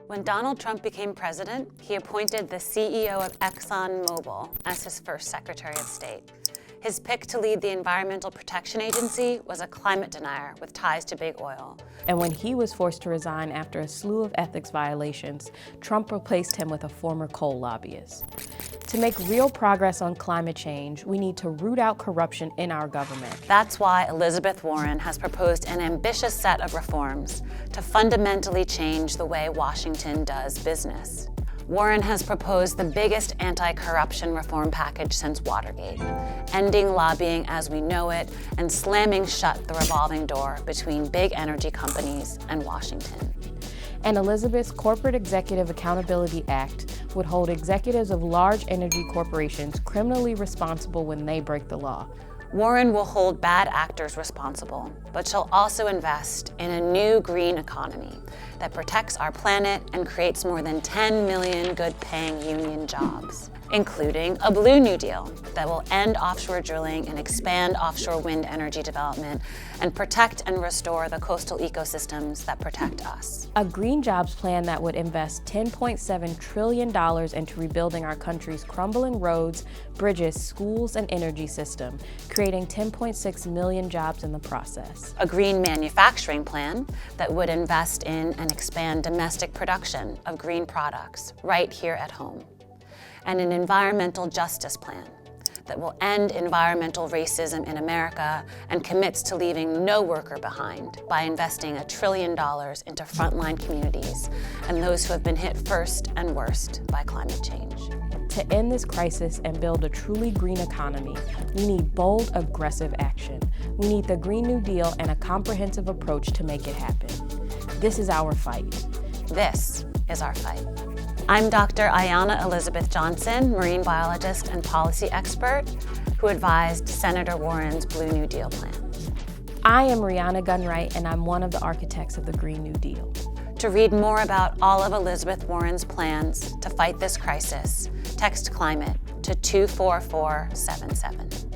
When Donald Trump became president, he appointed the CEO of ExxonMobil as his first Secretary of State. His pick to lead the Environmental Protection Agency was a climate denier with ties to big oil. And when he was forced to resign after a slew of ethics violations, Trump replaced him with a former coal lobbyist. To make real progress on climate change, we need to root out corruption in our government. That's why Elizabeth Warren has proposed an ambitious set of reforms to fundamentally change the way Washington does business. Warren has proposed the biggest anti-corruption reform package since Watergate, ending lobbying as we know it and slamming shut the revolving door between big energy companies and Washington. And Elizabeth's Corporate Executive Accountability Act would hold executives of large energy corporations criminally responsible when they break the law. Warren will hold bad actors responsible, but she'll also invest in a new green economy that protects our planet and creates more than 10 million good-paying union jobs, including a Blue New Deal that will end offshore drilling and expand offshore wind energy development and protect and restore the coastal ecosystems that protect us. A green jobs plan that would invest $10.7 trillion into rebuilding our country's crumbling roads, bridges, schools, and energy system, creating 10.6 million jobs in the process. A green manufacturing plan that would invest in and expand domestic production of green products right here at home. And an environmental justice plan that will end environmental racism in America and commits to leaving no worker behind by investing $1 trillion into frontline communities and those who have been hit first and worst by climate change. To end this crisis and build a truly green economy, we need bold, aggressive action. We need the Green New Deal and a comprehensive approach to make it happen. This is our fight. This is our fight. I'm Dr. Ayana Elizabeth Johnson, marine biologist and policy expert who advised Senator Warren's Blue New Deal plan. I am Rhiana Gunn-Wright, and I'm one of the architects of the Green New Deal. To read more about all of Elizabeth Warren's plans to fight this crisis, text climate to 24477.